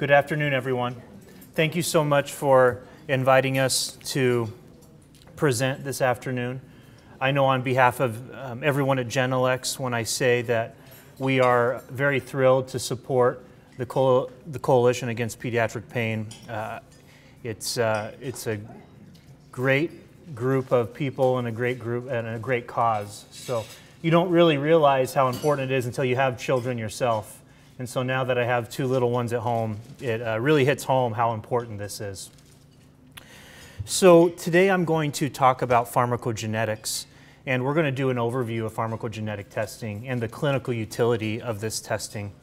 Good afternoon, everyone. Thank you so much for inviting us to present this afternoon. I know on behalf of everyone at Genelex when I say that we are very thrilled to support the Coalition Against Pediatric Pain. It's a great group of people and a great cause. So you don't really realize how important it is until you have children yourself. And so now that I have two little ones at home, it really hits home how important this is. So today I'm going to talk about pharmacogenetics, and we're going to do an overview of pharmacogenetic testing and the clinical utility of this testing.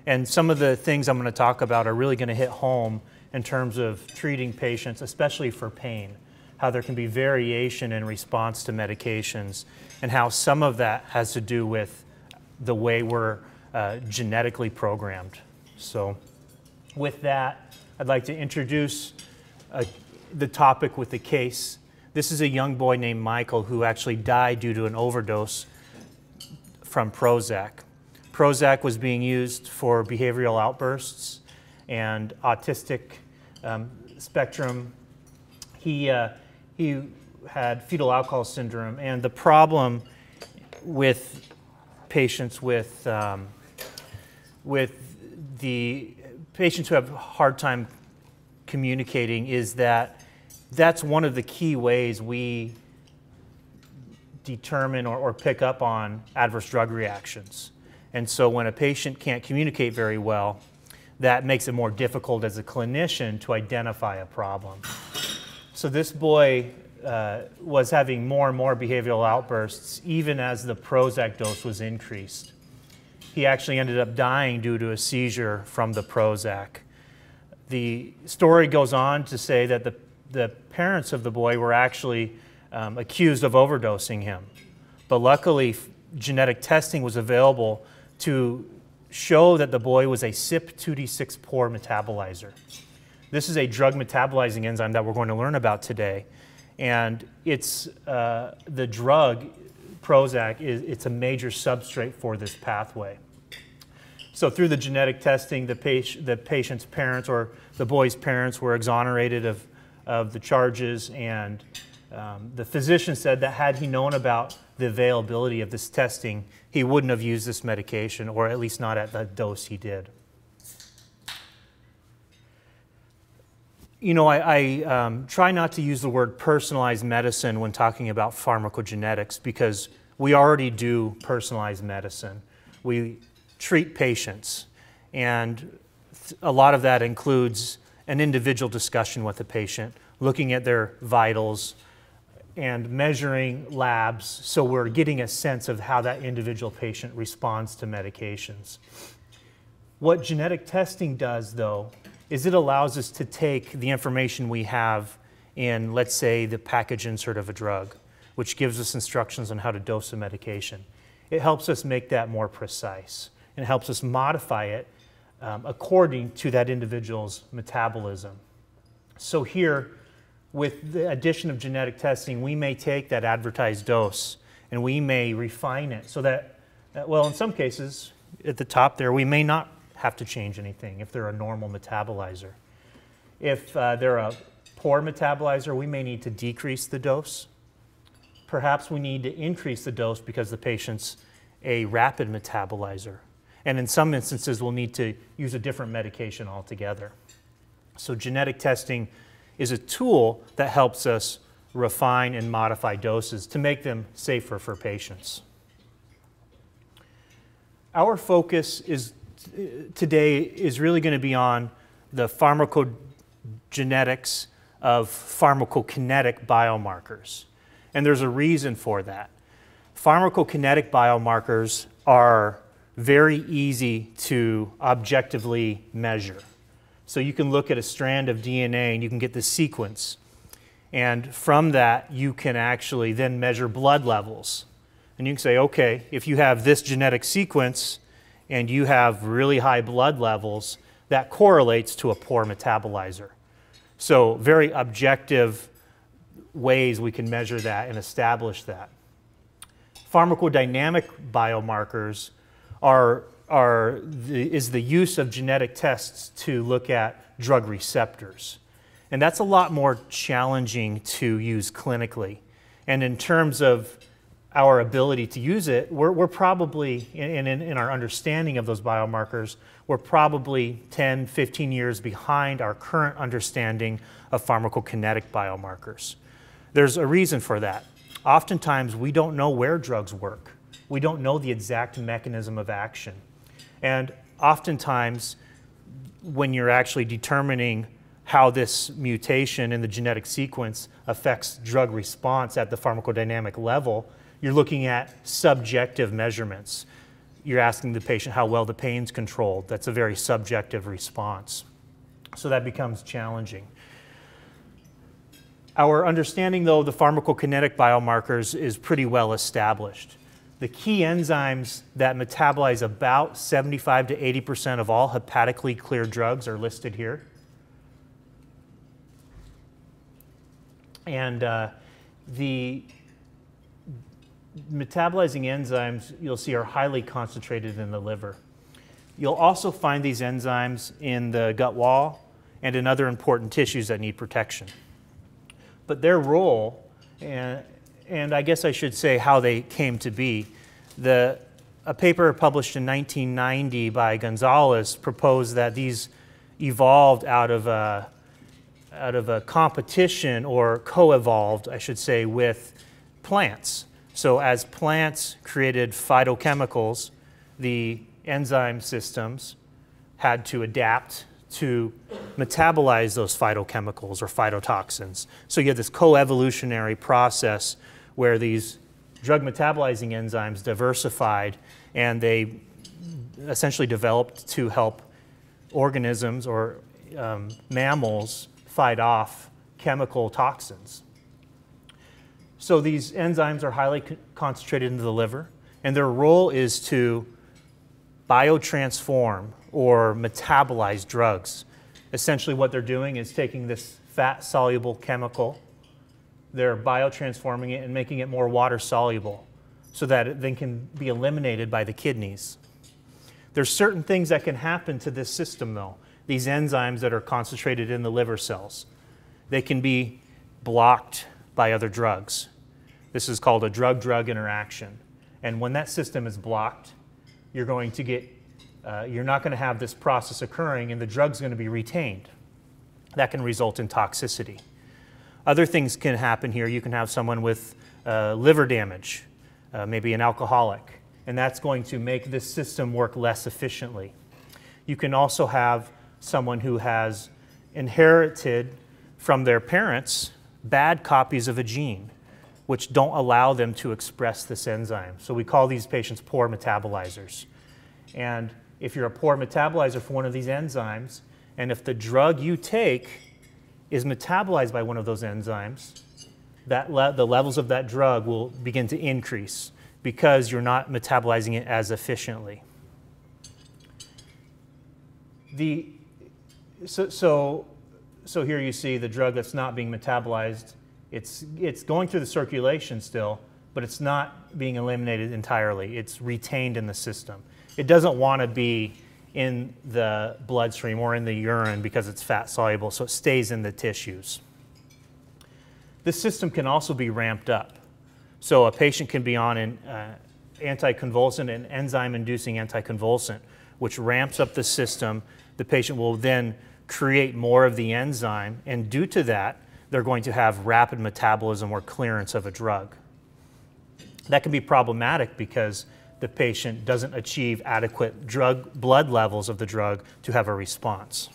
And some of the things I'm going to talk about are really going to hit home in terms of treating patients, especially for pain, how there can be variation in response to medications, and how some of that has to do with the way we're genetically programmed. So with that, I'd like to introduce the topic with the case. This is a young boy named Michael who actually died due to an overdose from Prozac. Prozac was being used for behavioral outbursts and autistic spectrum. He had fetal alcohol syndrome, and the problem with patients with the patients who have a hard time communicating is that that's one of the key ways we determine or pick up on adverse drug reactions. And so when a patient can't communicate very well, that makes it more difficult as a clinician to identify a problem. So this boy was having more and more behavioral outbursts even as the Prozac dose was increased. He actually ended up dying due to a seizure from the Prozac. The story goes on to say that the parents of the boy were actually accused of overdosing him. But luckily, genetic testing was available to show that the boy was a CYP2D6 poor metabolizer. This is a drug metabolizing enzyme that we're going to learn about today. And it's the drug, Prozac, it's a major substrate for this pathway. So through the genetic testing, the patient's parents or the boy's parents were exonerated of the charges, and the physician said that had he known about the availability of this testing, he wouldn't have used this medication, or at least not at the dose he did. You know, I try not to use the word personalized medicine when talking about pharmacogenetics because we already do personalized medicine. We treat patients, and a lot of that includes an individual discussion with the patient, looking at their vitals and measuring labs so we're getting a sense of how that individual patient responds to medications. What genetic testing does, though, is it allows us to take the information we have in, let's say, the package insert of a drug, which gives us instructions on how to dose a medication. It helps us make that more precise, and helps us modify it according to that individual's metabolism. So here, with the addition of genetic testing, we may take that advertised dose and we may refine it so that, well, in some cases, at the top there, we may not have to change anything if they're a normal metabolizer. If they're a poor metabolizer, we may need to decrease the dose. Perhaps we need to increase the dose because the patient's a rapid metabolizer. And in some instances, we'll need to use a different medication altogether. So genetic testing is a tool that helps us refine and modify doses to make them safer for patients. Our focus today is really going to be on the pharmacogenetics of pharmacokinetic biomarkers. And there's a reason for that. Pharmacokinetic biomarkers are very easy to objectively measure. So you can look at a strand of DNA and you can get the sequence. And from that, you can actually then measure blood levels. And you can say, okay, if you have this genetic sequence and you have really high blood levels, that correlates to a poor metabolizer. So very objective ways we can measure that and establish that. Pharmacodynamic biomarkers are is the use of genetic tests to look at drug receptors. And that's a lot more challenging to use clinically. And in terms of our ability to use it, we're probably, in our understanding of those biomarkers, we're probably 10, 15 years behind our current understanding of pharmacokinetic biomarkers. There's a reason for that. Oftentimes, we don't know where drugs work. We don't know the exact mechanism of action. And oftentimes, when you're actually determining how this mutation in the genetic sequence affects drug response at the pharmacodynamic level, you're looking at subjective measurements. You're asking the patient how well the pain's controlled. That's a very subjective response. So that becomes challenging. Our understanding, though, of the pharmacokinetic biomarkers is pretty well established. The key enzymes that metabolize about 75 to 80% of all hepatically cleared drugs are listed here. And the metabolizing enzymes, you'll see, are highly concentrated in the liver. You'll also find these enzymes in the gut wall and in other important tissues that need protection. But their role, and I guess I should say how they came to be, a paper published in 1990 by Gonzalez proposed that these evolved out of a competition, or co-evolved, I should say, with plants. So as plants created phytochemicals, the enzyme systems had to adapt to metabolize those phytochemicals or phytotoxins. So you have this co-evolutionary process where these drug metabolizing enzymes diversified, and they essentially developed to help organisms or mammals fight off chemical toxins. So these enzymes are highly concentrated into the liver, and their role is to biotransform or metabolize drugs. Essentially what they're doing is taking this fat-soluble chemical, they're biotransforming it and making it more water-soluble so that it then can be eliminated by the kidneys. There's certain things that can happen to this system, though, these enzymes that are concentrated in the liver cells. They can be blocked by other drugs. This is called a drug-drug interaction. And when that system is blocked, you're going to get, you're not going to have this process occurring, and the drug's going to be retained. That can result in toxicity. Other things can happen here. You can have someone with liver damage, maybe an alcoholic, and that's going to make this system work less efficiently. You can also have someone who has inherited from their parents bad copies of a gene, which don't allow them to express this enzyme. So we call these patients poor metabolizers. And if you're a poor metabolizer for one of these enzymes, and if the drug you take is metabolized by one of those enzymes, the levels of that drug will begin to increase because you're not metabolizing it as efficiently. So here you see the drug that's not being metabolized. It's going through the circulation still, but it's not being eliminated entirely. It's retained in the system. It doesn't want to be in the bloodstream or in the urine because it's fat soluble, so it stays in the tissues. This system can also be ramped up. So a patient can be on an anticonvulsant, an enzyme-inducing anticonvulsant, which ramps up the system. The patient will then create more of the enzyme, and due to that, they're going to have rapid metabolism or clearance of a drug. That can be problematic because the patient doesn't achieve adequate blood levels of the drug to have a response.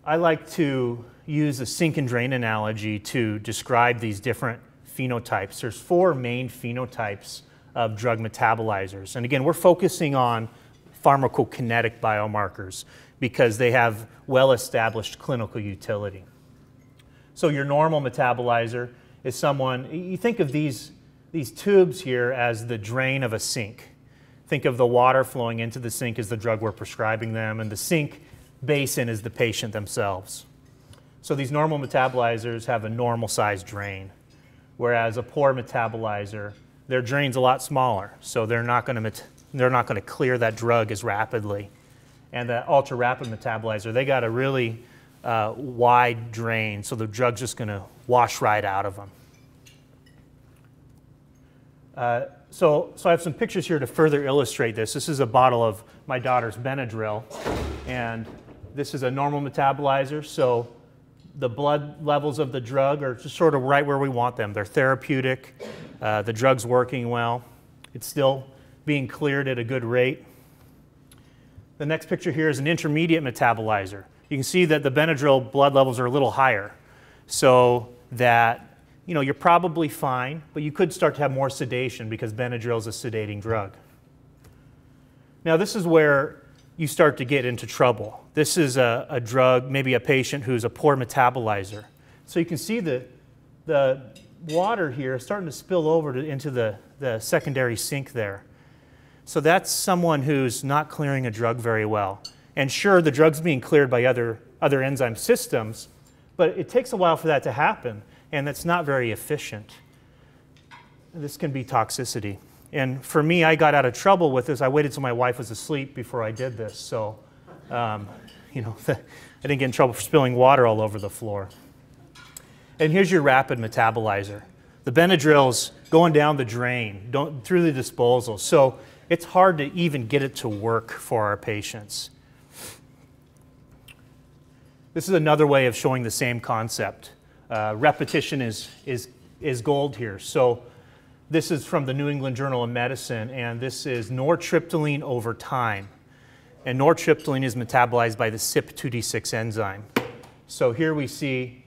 I like to use a sink and drain analogy to describe these different phenotypes. There's 4 main phenotypes of drug metabolizers. And again, we're focusing on pharmacokinetic biomarkers because they have well-established clinical utility. So your normal metabolizer is someone, you think of these tubes here as the drain of a sink. Think of the water flowing into the sink as the drug we're prescribing them, and the sink basin is the patient themselves. So these normal metabolizers have a normal sized drain, whereas a poor metabolizer, their drain's a lot smaller, so they're not going to clear that drug as rapidly. And that ultra-rapid metabolizer, they got a really wide drain, so the drug's just going to wash right out of them. So I have some pictures here to further illustrate this. This is a bottle of my daughter's Benadryl, and this is a normal metabolizer, so the blood levels of the drug are just sort of right where we want them. They're therapeutic, the drug's working well, it's still being cleared at a good rate. The next picture here is an intermediate metabolizer. You can see that the Benadryl blood levels are a little higher, so that you're probably fine, but you could start to have more sedation because Benadryl is a sedating drug. Now this is where you start to get into trouble. This is a drug, maybe a patient who's a poor metabolizer. So you can see the water here starting to spill over into the secondary sink there. So that's someone who's not clearing a drug very well. And sure, the drug's being cleared by other enzyme systems, but it takes a while for that to happen, and that's not very efficient. This can be toxicity. And for me, I got out of trouble with this. I waited till my wife was asleep before I did this. So, I didn't get in trouble for spilling water all over the floor. And here's your rapid metabolizer. The Benadryl's going down the drain, through the disposal. So it's hard to even get it to work for our patients. This is another way of showing the same concept. Repetition is gold here. So this is from the New England Journal of Medicine, and this is nortriptyline over time. And nortriptyline is metabolized by the CYP2D6 enzyme. So here we see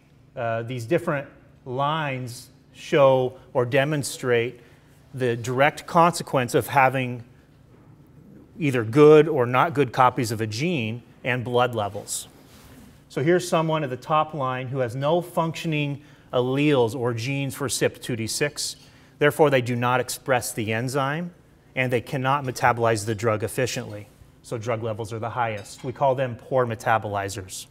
these different lines show or demonstrate the direct consequence of having either good or not good copies of a gene and blood levels. So here's someone at the top line who has no functioning alleles or genes for CYP2D6. Therefore, they do not express the enzyme, and they cannot metabolize the drug efficiently. So drug levels are the highest. We call them poor metabolizers.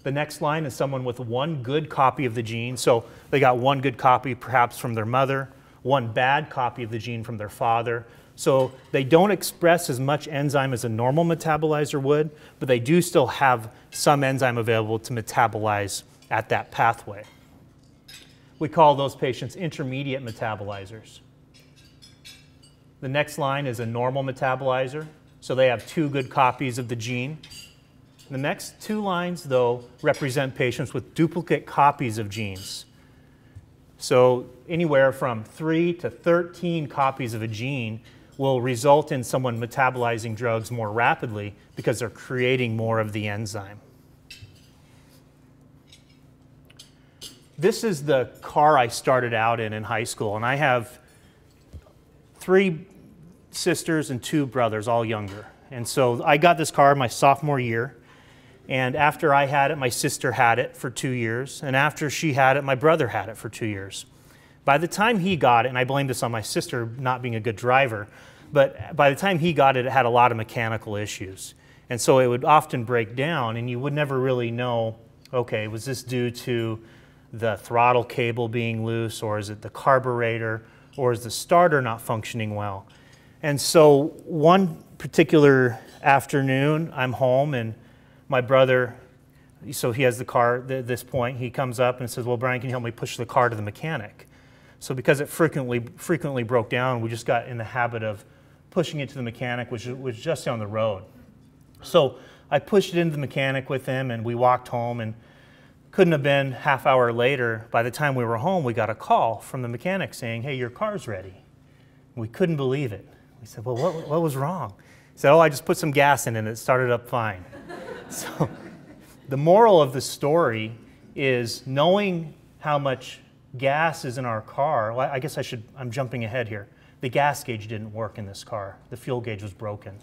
The next line is someone with one good copy of the gene. So they got one good copy perhaps from their mother, one bad copy of the gene from their father. So they don't express as much enzyme as a normal metabolizer would, but they do still have some enzyme available to metabolize at that pathway. We call those patients intermediate metabolizers. The next line is a normal metabolizer. So they have two good copies of the gene. The next two lines, though, represent patients with duplicate copies of genes. So anywhere from 3 to 13 copies of a gene will result in someone metabolizing drugs more rapidly because they're creating more of the enzyme. This is the car I started out in high school, and I have 3 sisters and 2 brothers, all younger. And so I got this car my sophomore year, and after I had it, my sister had it for 2 years, and after she had it, my brother had it for 2 years. By the time he got it, and I blame this on my sister not being a good driver, but by the time he got it, it had a lot of mechanical issues. And so it would often break down, and you would never really know, okay, was this due to the throttle cable being loose, or is it the carburetor, or is the starter not functioning well? And so one particular afternoon, I'm home, and my brother, so he has the car at this point, he comes up and says, well, Brian, can you help me push the car to the mechanic? So because it frequently broke down, we just got in the habit of pushing it to the mechanic, which was just down the road. So I pushed it into the mechanic with him, and we walked home, and couldn't have been half hour later, by the time we were home, we got a call from the mechanic saying, hey, your car's ready. We couldn't believe it. We said, well, what was wrong? He said, oh, I just put some gas in it and it started up fine. So the moral of the story is knowing how much gas is in our car. Well, I guess I'm jumping ahead here. The gas gauge didn't work in this car. The fuel gauge was broken.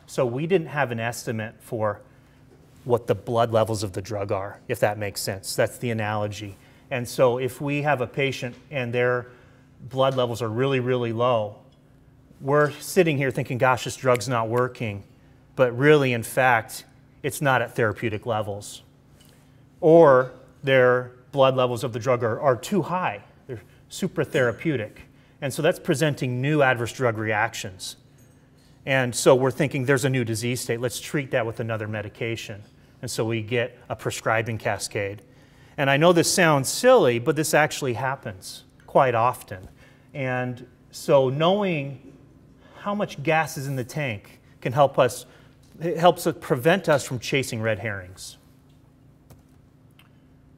So we didn't have an estimate for what the blood levels of the drug are, if that makes sense. That's the analogy. And so if we have a patient and their blood levels are really, really low, we're sitting here thinking, gosh, this drug's not working. But really, in fact, it's not at therapeutic levels. Or their blood levels of the drug are too high. They're super therapeutic. And so that's presenting new adverse drug reactions. And so we're thinking there's a new disease state. Let's treat that with another medication. And so we get a prescribing cascade. And I know this sounds silly, but this actually happens quite often. And so knowing how much gas is in the tank can help us, it helps prevent us from chasing red herrings.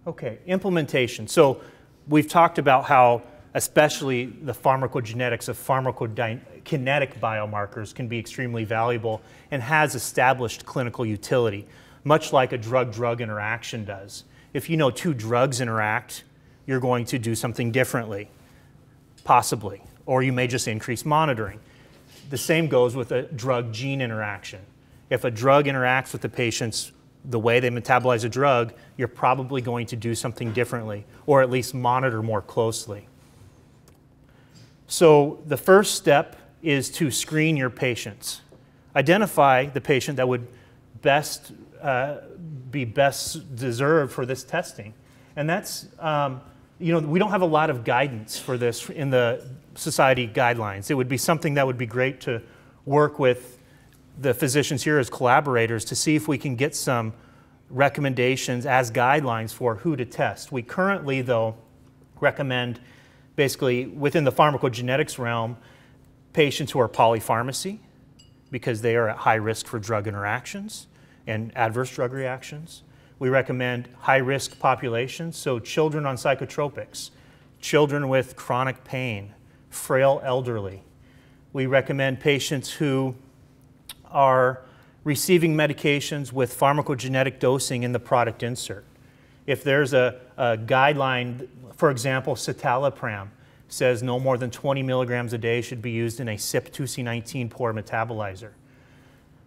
Okay, implementation. So we've talked about how especially the pharmacogenetics of pharmacokinetic biomarkers can be extremely valuable and has established clinical utility, much like a drug-drug interaction does. If you know two drugs interact, you're going to do something differently, possibly, or you may just increase monitoring. The same goes with a drug-gene interaction. If a drug interacts with the patient's the way they metabolize a drug, you're probably going to do something differently, or at least monitor more closely. So the first step is to screen your patients. Identify the patient that would be best deserved for this testing. And that's, we don't have a lot of guidance for this in the society guidelines. It would be something that would be great to work with the physicians here as collaborators to see if we can get some recommendations as guidelines for who to test. We currently, though, recommend basically within the pharmacogenetics realm, patients who are polypharmacy because they are at high risk for drug interactions and adverse drug reactions. We recommend high-risk populations, so children on psychotropics, children with chronic pain, frail elderly. We recommend patients who are receiving medications with pharmacogenetic dosing in the product insert. If there's a guideline, for example, citalopram says no more than 20 milligrams a day should be used in a CYP2C19 poor metabolizer.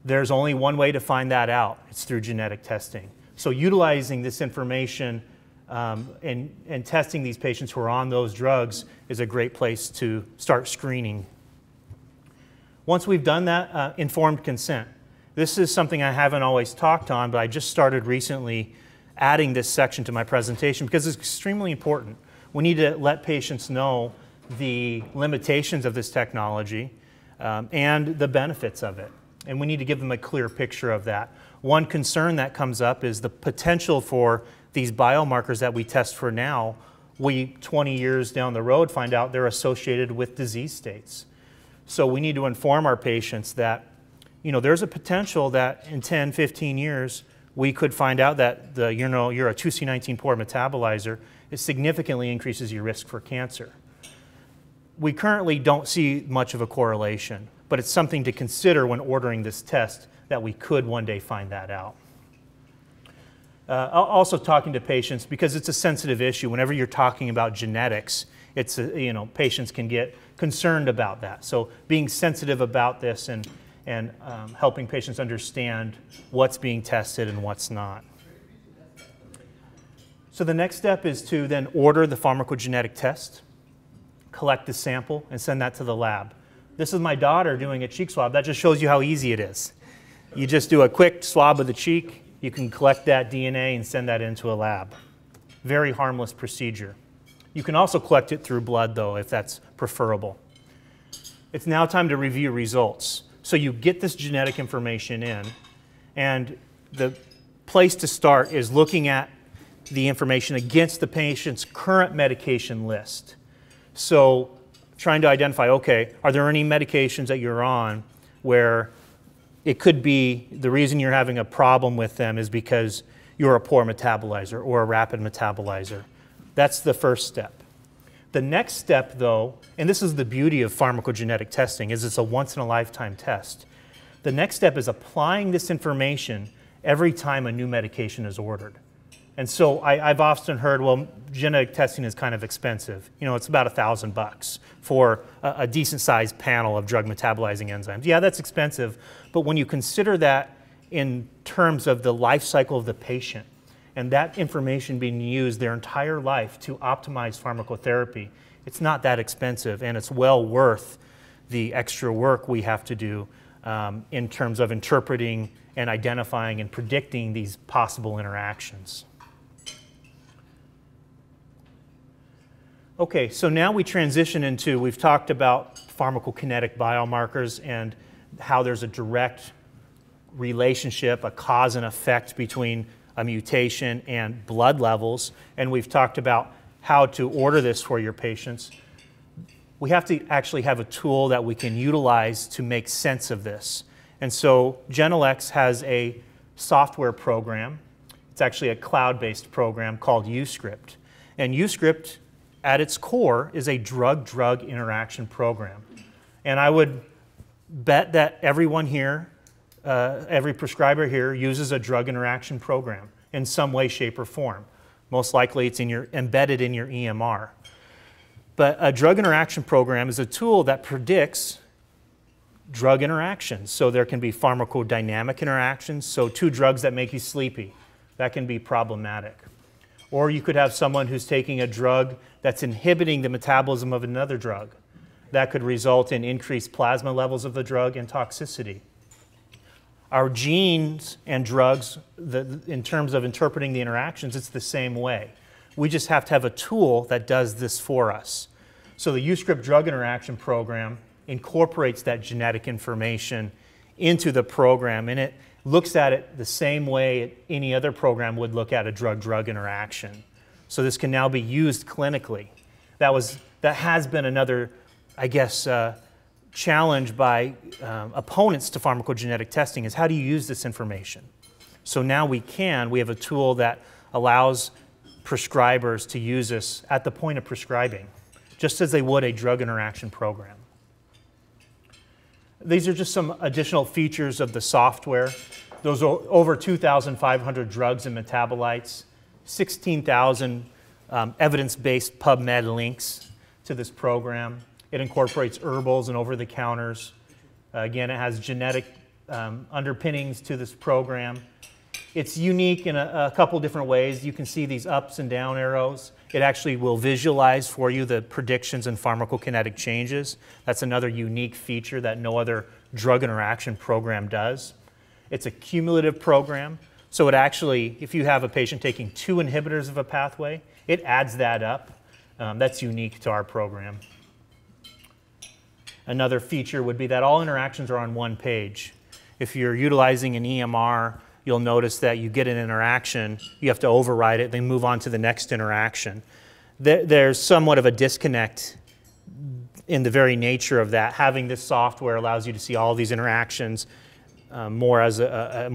There's only one way to find that out. It's through genetic testing. So utilizing this information and testing these patients who are on those drugs is a great place to start screening. Once we've done that, informed consent. This is something I haven't always talked on, but I just started recently adding this section to my presentation because it's extremely important. We need to let patients know the limitations of this technology and the benefits of it. And we need to give them a clear picture of that. One concern that comes up is the potential for these biomarkers that we test for now, we 20 years down the road find out they're associated with disease states. So we need to inform our patients that, there's a potential that in 10, 15 years, we could find out that you're a 2C19 poor metabolizer. It significantly increases your risk for cancer. We currently don't see much of a correlation, but it's something to consider when ordering this test that we could one day find that out. Also talking to patients, because it's a sensitive issue, whenever you're talking about genetics, it's patients can get concerned about that. So being sensitive about this and helping patients understand what's being tested and what's not. So the next step is to then order the pharmacogenetic test, collect the sample, and send that to the lab. This is my daughter doing a cheek swab. That just shows you how easy it is. You just do a quick swab of the cheek, you can collect that DNA and send that into a lab. Very harmless procedure. You can also collect it through blood, though, if that's preferable. It's now time to review results. So you get this genetic information in, and the place to start is looking at the information against the patient's current medication list. So trying to identify, okay, are there any medications that you're on where it could be the reason you're having a problem with them is because you're a poor metabolizer or a rapid metabolizer. That's the first step. The next step, though, and this is the beauty of pharmacogenetic testing, is it's a once-in-a-lifetime test. The next step is applying this information every time a new medication is ordered. And so I've often heard, well, genetic testing is kind of expensive. It's about $1,000 for a decent-sized panel of drug metabolizing enzymes. Yeah, that's expensive, but when you consider that in terms of the life cycle of the patient, and that information being used their entire life to optimize pharmacotherapy, it's not that expensive, and it's well worth the extra work we have to do in terms of interpreting and identifying and predicting these possible interactions. Okay, so now we transition into, we've talked about pharmacokinetic biomarkers and how there's a direct relationship, a cause and effect between a mutation and blood levels, and we've talked about how to order this for your patients. We have to actually have a tool that we can utilize to make sense of this. And so Genelex has a software program. It's actually a cloud-based program called UScript. And UScript, at its core, is a drug-drug interaction program. And I would bet that everyone here, every prescriber here, uses a drug interaction program in some way, shape, or form. Most likely it's embedded in your EMR. But a drug interaction program is a tool that predicts drug interactions. So there can be pharmacodynamic interactions, so two drugs that make you sleepy. That can be problematic. Or you could have someone who's taking a drug that's inhibiting the metabolism of another drug. That could result in increased plasma levels of the drug and toxicity. Our genes and drugs, in terms of interpreting the interactions, it's the same way. We just have to have a tool that does this for us. So the UScript drug interaction program incorporates that genetic information into the program, and it looks at it the same way any other program would look at a drug-drug interaction. So this can now be used clinically. That has been another, I guess, challenge by opponents to pharmacogenetic testing is how do you use this information? So now we have a tool that allows prescribers to use this at the point of prescribing, just as they would a drug interaction program. These are just some additional features of the software. Those are over 2,500 drugs and metabolites, 16,000 evidence-based PubMed links to this program. It incorporates herbals and over-the-counters. Again, it has genetic underpinnings to this program. It's unique in a couple different ways. You can see these ups and down arrows. It actually will visualize for you the predictions and pharmacokinetic changes. That's another unique feature that no other drug interaction program does. It's a cumulative program, so it actually, if you have a patient taking 2 inhibitors of a pathway, it adds that up. That's unique to our program. Another feature would be that all interactions are on one page. If you're utilizing an EMR, you'll notice that you get an interaction, you have to override it, then move on to the next interaction. There's somewhat of a disconnect in the very nature of that. Having this software allows you to see all these interactions more as an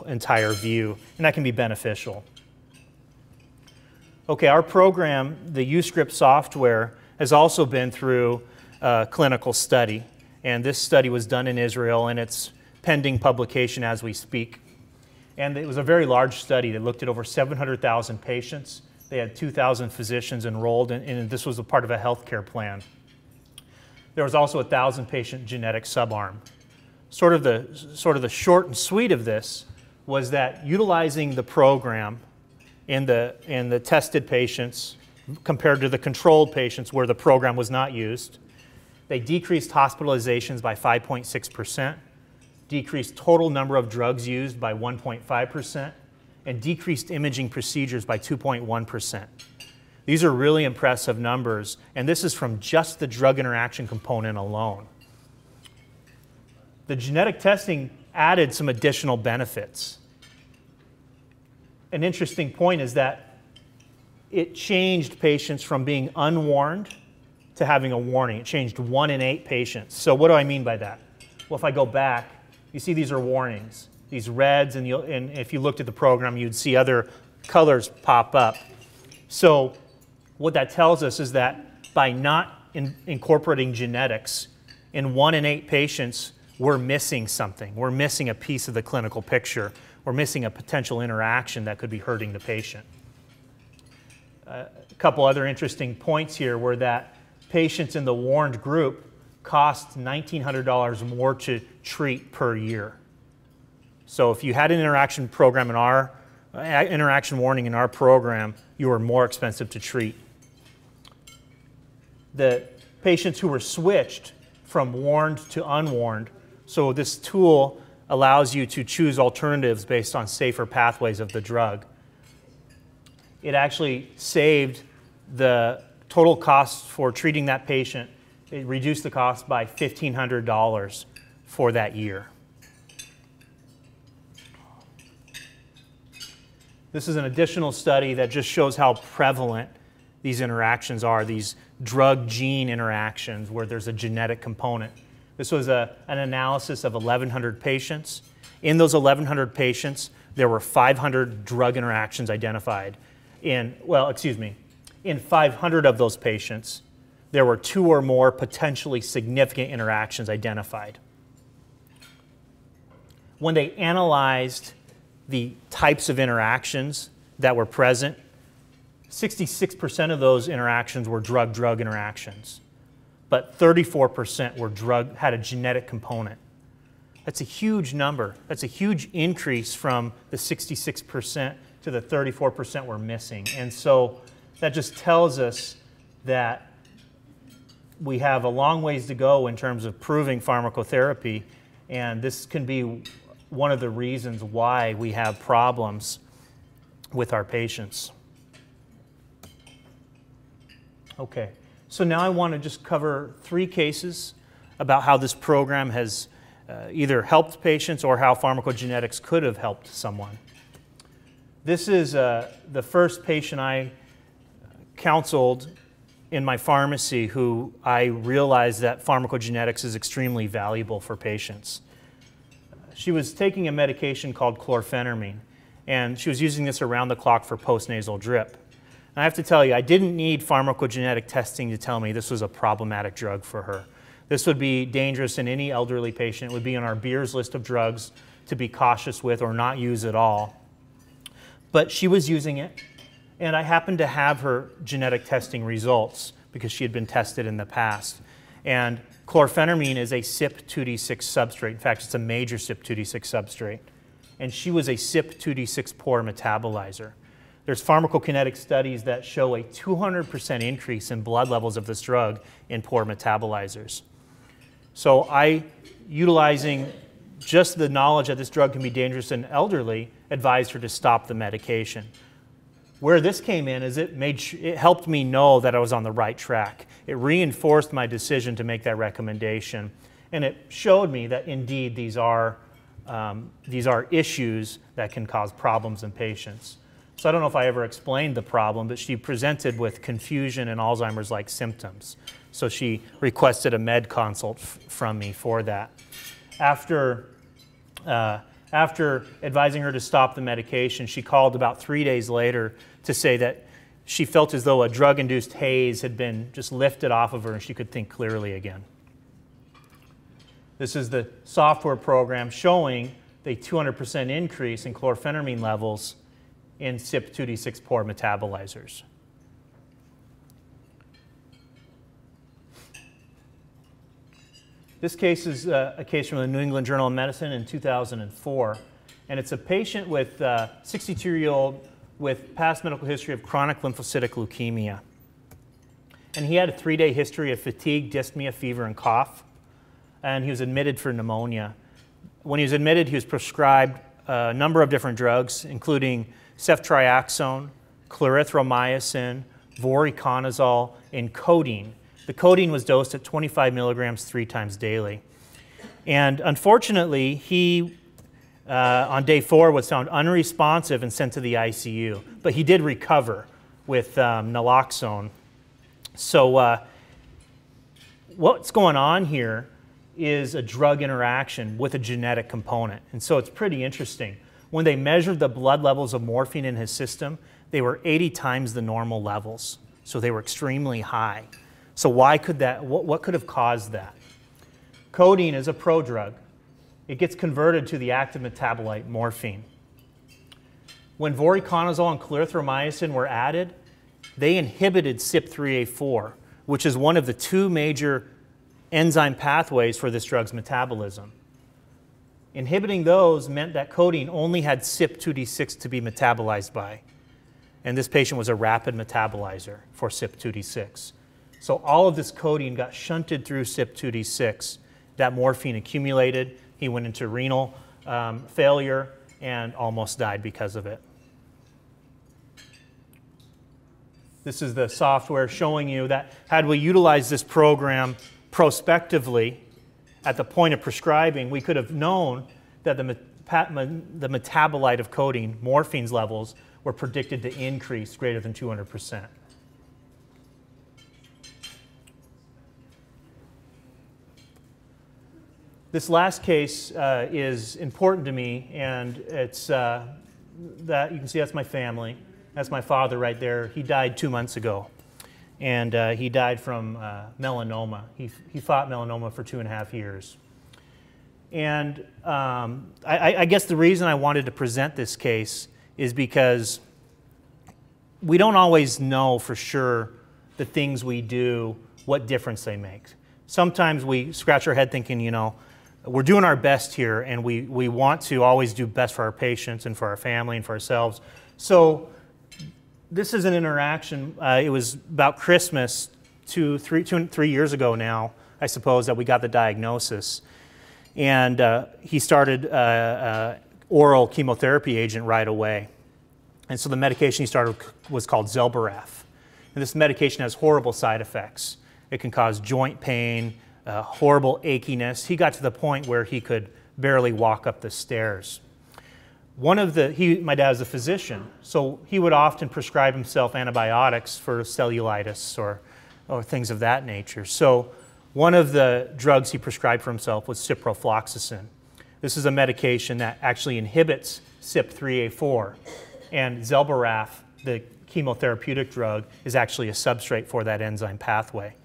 entire view, and that can be beneficial. Okay, our program, the UScript software, has also been through a clinical study, and this study was done in Israel, and it's pending publication as we speak. And it was a very large study that looked at over 700,000 patients. They had 2,000 physicians enrolled, and this was a part of a healthcare plan. There was also a 1,000 patient genetic subarm. Sort of the short and sweet of this was that utilizing the program in the tested patients compared to the controlled patients where the program was not used, they decreased hospitalizations by 5.6%, decreased total number of drugs used by 1.5%, and decreased imaging procedures by 2.1%. These are really impressive numbers, and this is from just the drug interaction component alone. The genetic testing added some additional benefits. An interesting point is that it changed patients from being unwarned to having a warning. It changed 1 in 8 patients. So what do I mean by that? Well, if I go back, you see these are warnings. These reds, and if you looked at the program, you'd see other colors pop up. So what that tells us is that by not incorporating genetics, in 1 in 8 patients, we're missing something. We're missing a piece of the clinical picture. We're missing a potential interaction that could be hurting the patient. A couple other interesting points here were that patients in the warned group cost $1,900 more to treat per year. So if you had an interaction program in our interaction warning in our program, you were more expensive to treat. The patients who were switched from warned to unwarned, so this tool allows you to choose alternatives based on safer pathways of the drug. It actually saved the total cost for treating that patient, it reduced the cost by $1,500 for that year. This is an additional study that just shows how prevalent these interactions are, these drug-gene interactions where there's a genetic component. This was an analysis of 1,100 patients. In those 1,100 patients, there were 500 drug interactions identified. In 500 of those patients, there were 2 or more potentially significant interactions identified. When they analyzed the types of interactions that were present, 66% of those interactions were drug-drug interactions, but 34% had a genetic component. That's a huge number. That's a huge increase from the 66% to the 34% we're missing. And so that just tells us that we have a long ways to go in terms of proving pharmacotherapy, and this can be one of the reasons why we have problems with our patients. Okay, so now I want to just cover 3 cases about how this program has either helped patients or how pharmacogenetics could have helped someone. This is the first patient I counseled in my pharmacy who I realized that pharmacogenetics is extremely valuable for patients. She was taking a medication called chlorphenamine, and she was using this around the clock for postnasal drip. And I have to tell you, I didn't need pharmacogenetic testing to tell me this was a problematic drug for her. This would be dangerous in any elderly patient. It would be on our Beers list of drugs to be cautious with or not use at all. But she was using it, and I happened to have her genetic testing results because she had been tested in the past. And chlorphenamine is a CYP2D6 substrate. In fact, it's a major CYP2D6 substrate. And she was a CYP2D6 poor metabolizer. There's pharmacokinetic studies that show a 200% increase in blood levels of this drug in poor metabolizers. So utilizing just the knowledge that this drug can be dangerous in elderly, advised her to stop the medication. Where this came in is it helped me know that I was on the right track. It reinforced my decision to make that recommendation, and it showed me that indeed these are issues that can cause problems in patients. So I don't know if I ever explained the problem, but she presented with confusion and Alzheimer's-like symptoms. So she requested a med consult from me for that. After advising her to stop the medication, she called about 3 days later to say that she felt as though a drug-induced haze had been just lifted off of her and she could think clearly again. This is the software program showing the 200% increase in chlorphenamine levels in CYP2D6 poor metabolizers. This case is a case from the New England Journal of Medicine in 2004, and it's a patient with 62-year-old with past medical history of chronic lymphocytic leukemia. And he had a 3-day history of fatigue, dyspnea, fever, and cough, and he was admitted for pneumonia. When he was admitted, he was prescribed a number of different drugs, including ceftriaxone, clarithromycin, voriconazole, and codeine. The codeine was dosed at 25 milligrams 3 times daily. And unfortunately, he, on day 4, was found unresponsive and sent to the ICU. But he did recover with naloxone. So what's going on here is a drug interaction with a genetic component. And so it's pretty interesting. When they measured the blood levels of morphine in his system, they were 80 times the normal levels. So they were extremely high. So why could that, what could have caused that? Codeine is a prodrug. It gets converted to the active metabolite morphine. When voriconazole and clarithromycin were added, they inhibited CYP3A4, which is one of the 2 major enzyme pathways for this drug's metabolism. Inhibiting those meant that codeine only had CYP2D6 to be metabolized by. And this patient was a rapid metabolizer for CYP2D6. So all of this codeine got shunted through CYP2D6. That morphine accumulated. He went into renal failure and almost died because of it. This is the software showing you that had we utilized this program prospectively at the point of prescribing, we could have known that the metabolite of codeine, morphine's levels, were predicted to increase greater than 200%. This last case is important to me, and it's that you can see that's my family. That's my father right there. He died 2 months ago, and he died from melanoma. He fought melanoma for 2.5 years. And I guess the reason I wanted to present this case is because we don't always know for sure the things we do, what difference they make. Sometimes we scratch our head thinking, you know, we're doing our best here, and we want to always do best for our patients and for our family and for ourselves. So this is an interaction. It was about Christmas 3 years ago now, I suppose, that we got the diagnosis. And he started oral chemotherapy agent right away. And so the medication he started was called Zelboraf. And this medication has horrible side effects. It can cause joint pain, horrible achiness. He got to the point where he could barely walk up the stairs. My dad was a physician, so he would often prescribe himself antibiotics for cellulitis or things of that nature. So one of the drugs he prescribed for himself was ciprofloxacin. This is a medication that actually inhibits CYP3A4, and Zelboraf, the chemotherapeutic drug, is actually a substrate for that enzyme pathway.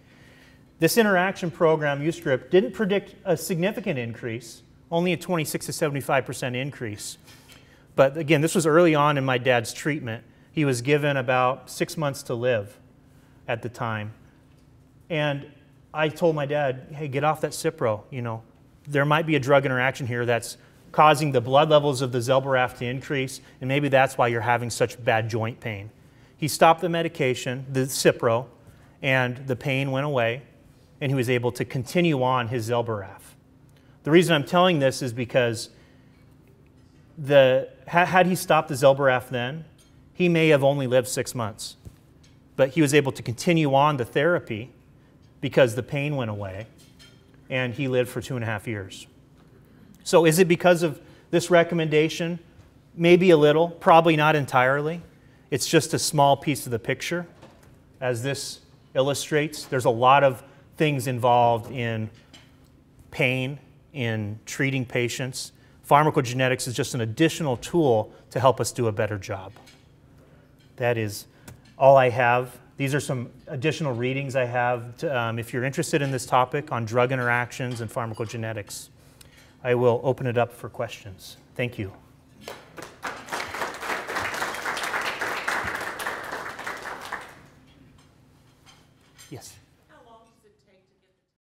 This interaction program, UScript, didn't predict a significant increase, only a 26 to 75% increase. But again, this was early on in my dad's treatment. He was given about 6 months to live at the time. And I told my dad, hey, get off that Cipro. You know, there might be a drug interaction here that's causing the blood levels of the Zelboraf to increase, and maybe that's why you're having such bad joint pain. He stopped the medication, the Cipro, and the pain went away, and he was able to continue on his Zelboraf. The reason I'm telling this is because had he stopped the Zelboraf then, he may have only lived 6 months. But he was able to continue on the therapy because the pain went away, and he lived for 2.5 years. So is it because of this recommendation? Maybe a little, probably not entirely. It's just a small piece of the picture. As this illustrates, there's a lot of things involved in pain, in treating patients. Pharmacogenetics is just an additional tool to help us do a better job. That is all I have. These are some additional readings I have if you're interested in this topic on drug interactions and pharmacogenetics. I will open it up for questions. Thank you. Yes.